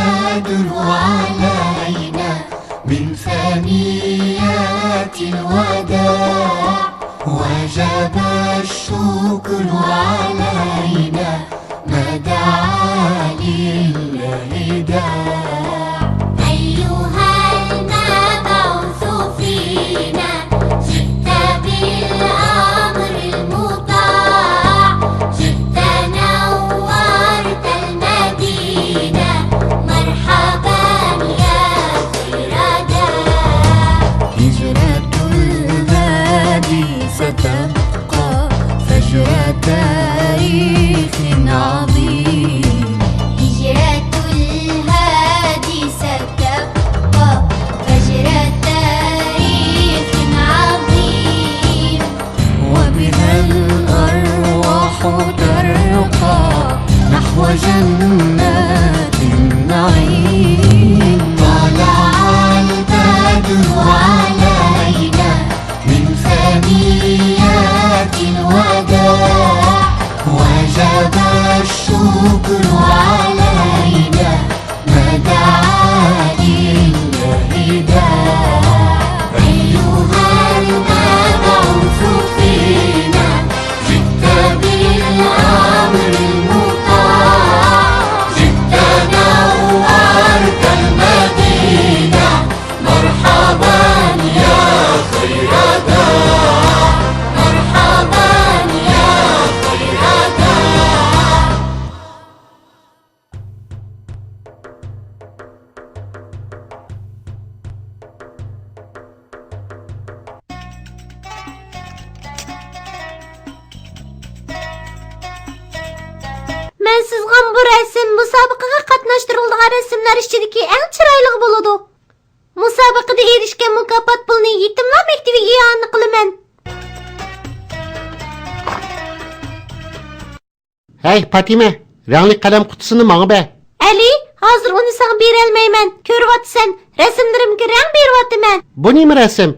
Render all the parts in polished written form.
البدر علينا من ثنيات الوداع وجب الشكر علينا ما دعا لله داع أيها المبعوث فينا جئت بالأمر المطاع جئت نورت المدينة مرحبا يا خير داع هجرة الهادي ستبقى فجر تاريخ عظيم هجرة الهادي ستبقى فجر تاريخ عظيم وبها الأرواح ترقى نحو جنات النعيم طلع البدر علينا من ثنيات الوداع وجب الشكر علينا ما دعا لله داع أيها المبعوث فينا جئت بالأمر المطاع جئت نورت المدينة مرحبا يا خير داع مرحبا يا خير داع Men sizgan bu resim musabaqaga qatnashtirilgan resimlar ichidagi eng chiroyli bo'ladi. Musobaqada erishgan mukofot pulini yetimlar maktabiga iona qilaman. Hey Fatime, rangli qalam qutisini bana be. Ali, hozir uni sana berolmayman. Ko'ryapsan, rasmlarimga rang beryapman. Bu nima rasm?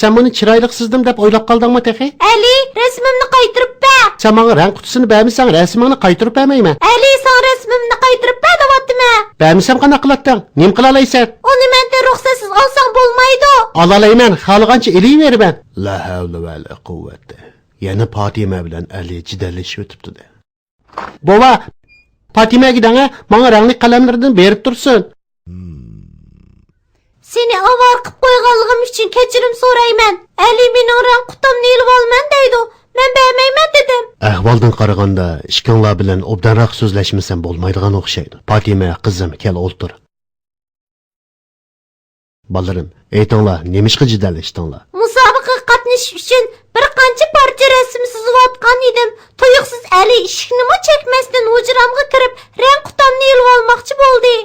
Sen bunu chiroyli sizdim deb o'ylab qoldingmi tehi? Ali, rasmimni qaytirib ber. Sen bana rang qutisini bermisang, rasmingni qaytirib bermayman. Ali, sen rasmimni qaytirib ber deyapman. Bermisam qana qilatding? Nim qila olaysan? Uni mendan ruxsatsiz olsang bo'lmaydi. Olalayman, xohlagancha eliyveraman. La havla va la quvvata. Yana Fatime bilan Ali jidallashib o'tibdi. Bova, Fatimaga danga, menga rangli qalamlardan berib tursin. Seni avar qilib qo'yganligim uchun kechirim so'rayman. Ali mening rang qutimni ilib olman deydi. Men bermayman dedim. Ahvoldan qaraganda ishkanglar bilan obdanroq so'zlashmasam bo'lmaydigan o'xshaydi. Fatime, qizim, kel o'ltir. Balarim, aytinglar, nemishqa jidallashdinglar? Musobaqaga qatnashish uchun bir qancha parcha rasm chizayotgan edim. Tuyuqsiz Ali eshiknimi chekmasdan hujramga kirib, rang qutimni ilib olmoqchi bo'ldi.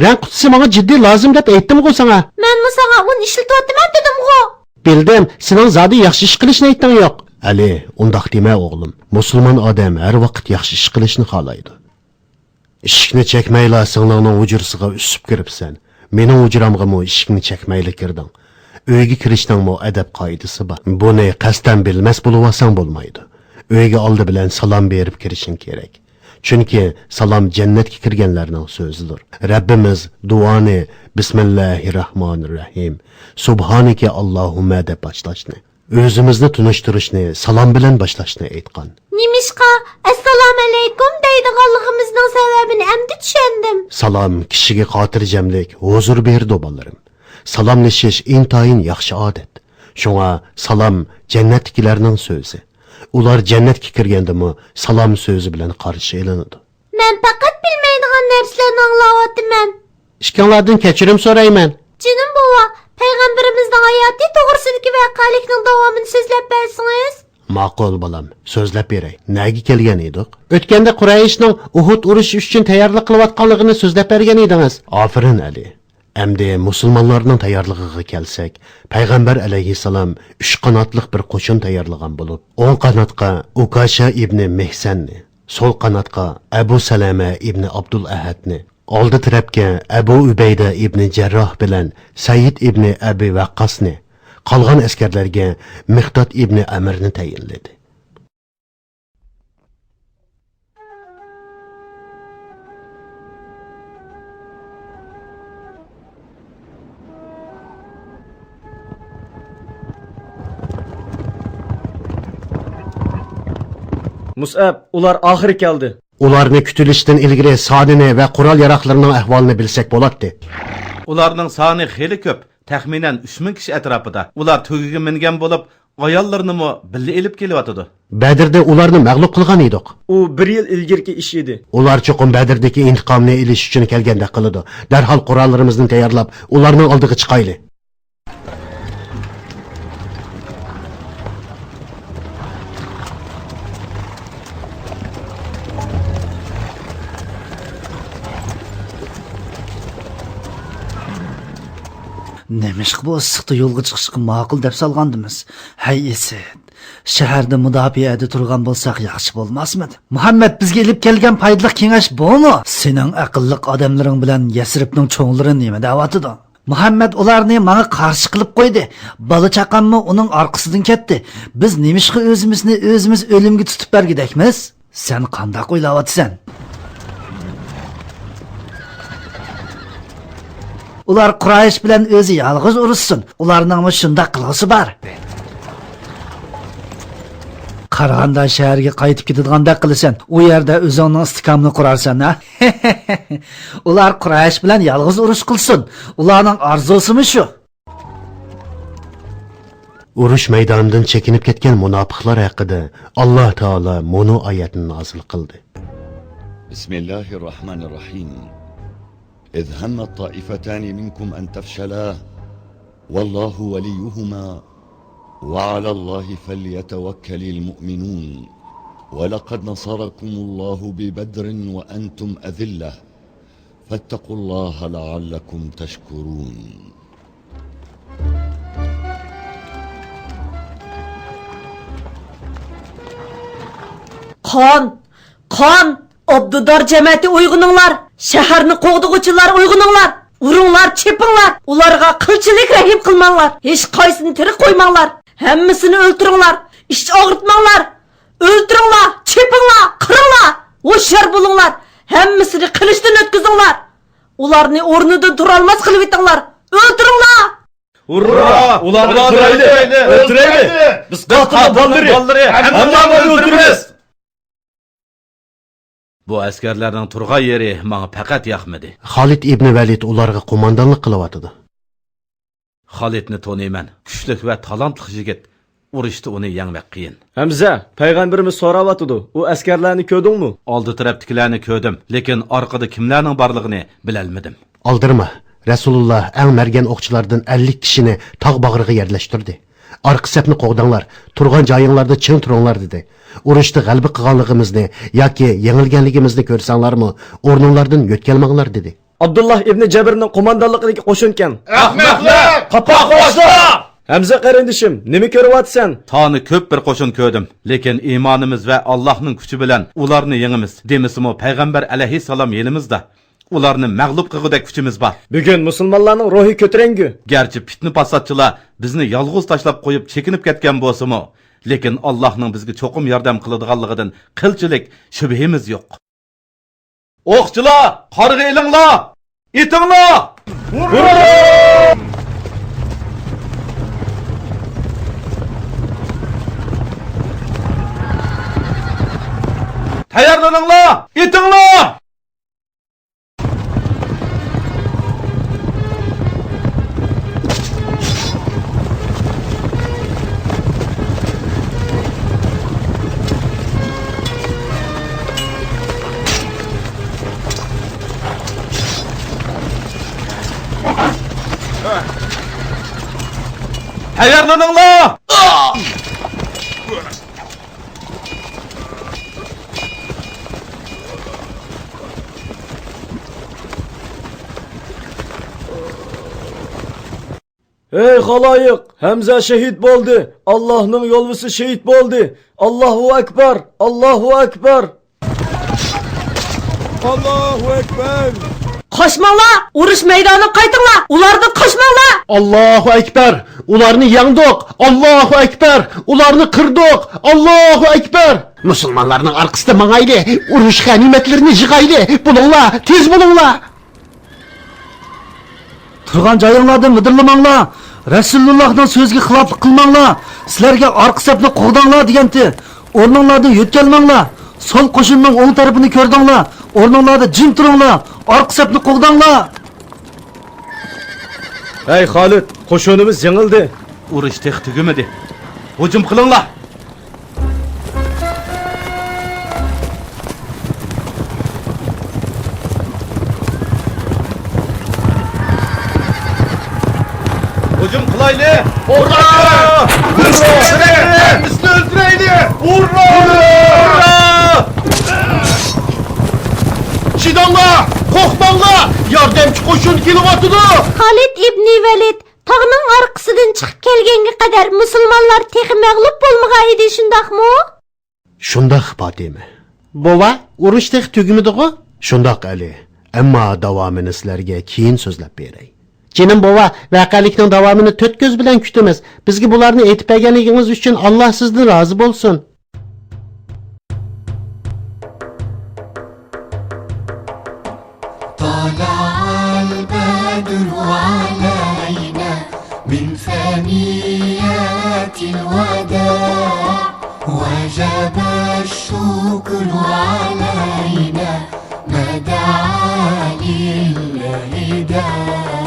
Rang qutisi menga jiddiy lozim deb aytdim-ku sana. Men sana uni ishlatyapman dedim-ku. Bildim, sening zodi yaxshi ish qilishni aytding yo'q. Ali, undaq dema o'g'lim. Musulmon odam har vaqt yaxshi ish qilishni xohlaydi. Ishikni chekmayla singlarning hujrasiga usib kiribsan. Mening hujramga mo ishikni chekmayla kirding. Uyga kirishning mo adab qoidasi bor. Buni qasddan bilmas bo'lsang bo'lmaydi. Uyga oldi bilan salom berib kirishing kerak. Chunki salom jannatga kirganlarning so'zidir. Rabbimiz duoni Bismillahirrahmanirrahim. Subhanaka Allohumma deb boshlashni, o'zimizni tunishtirishni salom bilan boshlashni aytgan. Nimishqa assalomu alaykum deydiganligimizning sababini endi tushundim. Salom kishiga xotirjamlik, huzur berdi bolarim. Salomlashish intayin yaxshi odat. Shunga salom jannatdagilarning so'zi. Ular jannatga kirgandimi salom so'zi bilan qarshi elinadi. Men faqat bilmaydigan narsalarni anglayapman. Ishkanglardan kechirim so'rayman. Jinim bova, payg'ambarimizning hayoti to'g'risidagi voqealikning davomini so'zlab bersangiz? Ma'qul bolam, so'zlab beray. Nega kelgan edik? O'tganda Qurayshning Uhud urushi uchun tayyorlik qilayotganligini so'zlab bergan edingiz. Afirin Ali. Endi musulmonlarning tayyorligiga kelsak, payg'ambar alayhissalom 3 qanotli bir qo'shin tayyorlagan bo'lib, o'ng qanotga Ukasha ibn Mehsanni, so'l qanotga Abu Salama ibn Abdul Ahadni, oldi tarafga Abu Ubayda ibn Jarroh bilan Sayyid ibn Abi Waqqasni, qolgan askarlarga Miqdod ibn Amirni tayinladi. Musab, ular oxiri keldi. Ularni kutilishdan ilgari sonini va qurol yaroqlarining ahvolini bilsak bo'ladi. Ularning soni xeyli ko'p, taxminan 3000 kishi atrofida. Ular tugiga mingan bo'lib, ayollarni mo birga elib kelyotdi. Badrda ularni mag'lub qilgan edik. U 1 yil ilgirki ish edi. Ular cho'qim Badrdagi intiqomni olish uchun kelganda qiladi. Darhol qurollarimizni tayyorlab, ularning oldiga chiqaylik. Nemiş bu ıssiqda yo'lga chiqishga ma'qul deb solgandimiz. Hay Esed, shaharda mudofiyada turgan bo'lsak yaxshi bo'lmasmidi? Muhammad bizga elib kelgan foydali kengash bumi? Sening aqlliq odamlaring bilan Yasribning cho'nglari nima deyotdi? Muhammad ularni menga qarshi qilib qo'ydi. Bola chaqammi uning orqasidan ketdi. Biz nemishqa o'zimiz o'limga tutib bergidakmiz? Sen qanday o'ylayapsan? Ular Quraysh bilan o'zi yalg'iz urushsin. Ularning shunda qilg'isi bor. Qarag'anda shaharga qaytib ketadigandak qilasan. U yerda o'zingning istiqomni qurarsan, ha? Ular Quraysh bilan yalg'iz urush qilsin. Ularning orzusimi shu. Urush maydonidan chekinib ketgan munofiqlar haqida Alloh taolo mono oyatini nozil qildi. Bismillahirrahmanirrahim. إذ هم الطائفتان منكم أن تفشلا والله وليهما وعلى الله فليتوكل المؤمنون ولقد نصركم الله ببدر وأنتم أذلة فاتقوا الله لعلكم تشكرون. Qon! Abdudar cemati uyg'uninglar! Shaharni qo'g'dug'uchilar uyg'uninglar! Uringlar, chepinglar! Ularga qilchilik rahim qilmanglar! Hech qaysini tirik qo'ymanglar! Hammasini o'ltiringlar! Ish og'ritmanglar! O'ltiringlar, chepinglar, qiringlar! O'shar bo'linglar! Hammasini qilishdan o'tkazinglar! Ularni o'rnidan tura olmas qilib etinglar! O'ltiringlar! Urra! Ularni o'ltiraylik! Biz qattiq ballari hammani o'ldiramiz! Bu askarlarning turgan yeri menga faqat yoqmadi. Xolid ibn Valid ularga qo'mondonlik qilyotdi. Xolidni taniyman. Kuchli va talantli yigit. Urushda uni yengmek qiyin. Hamza, payg'ambarimiz so'rayotdi. U askarlarni ko'rdingmi? Oldi tarafdagilarni ko'rdim, lekin orqada kimlarning borligini bilolmadim. Aldirma. Rasululloh eng mergan o'qchilardan 50 kishini tog' bag'riga yerlashtirdi. Arqa sapni qo'g'dinglar, turgan joyinglarda chin turinglar dedi. Urushda g'alaba qilganligimizni yoki yengilganligimizni ko'rsanglarmi, o'rninglardan yo'tkalmanglar dedi. Abdullah ibn Jabirning qo'mondonligidagi qo'shinkan. Ahmoqlar! Qapoq boshla! Hamza qarindishim, nima ko'ryapsan? Tani ko'p bir qo'shin ko'rdim, lekin iymonimiz va Allohning kuchi bilan ularni yengimiz. Demisimi payg'ambar alayhissalom yelimizda. Ularni mag'lub qilgudek kuchimiz bor. Bugun musulmonlarning ruhi ko'tarangi. Garchi fitna fasodchilar bizni yolg'iz tashlab qo'yib chekinib ketgan bo'lsa-mu, lekin Allohning bizga cho'qim yordam qiladiganligidan qilchilik shubhimiz yo'q. O'qchilar, qarg'a elinglar! Itinglar! Tayyorlaninglar! Itinglar! Tayyorlaninglar! Ey xaloyiq, Hamza shahid bo'ldi. Allohning yo'lvisi shahid bo'ldi. Allohu akbar, Allohu akbar. Allohu akbar. Qo'shmanglar! Urush maydoniga qaytinglar! Ularni qo'shmanglar! Allohu akbar! Ularni yangdiq! Allohu akbar! Ularni qirdiq! Allohu akbar! Musulmonlarning orqasida mangayli, urush g'animatlarini yig'ayli. Bo'linglar, tez bo'linglar. Turgan joyinglardan midirlamanglar. Rasulullohning so'ziga xiloflik qilmanglar. Sizlarga orqa sapni qo'g'danglar degandi. O'rninglardan yo'tkalmanglar. Sol qo'shinning o'ng tarafini ko'rdinglar. O'rninglarda jim turinglar. Orqa safni qo'g'danglar. Ey Xolid, qo'shinimiz yengildi. Urush tex tugimidi. Hujum qilinglar. Hücum qilayli! Urra! Bizni o'ldirayli! Urra! Chidanglar! Qo'rqmanglar! Yordamchi qo'shin kelyapti-da! Xolid ibn Valid tog'ning orqasidan chiqib kelganga qadar musulmonlar texi mag'lub bo'lmagan edi, shundaqmi? Shundoq Fatima. Bova, urush tex tugimidi-ku? Shundoq Ali. Ammo davomini sizlarga keyin so'zlab beray. Jinim bova, voqelikning davomini 4 ko'z bilan kutamiz. Bizga bularni aytib berganingiz uchun Alloh sizdan rozi bo'lsin. طلع البدر علينا من ثنيات الوداع وجب الشكر علينا ما دعا لله داع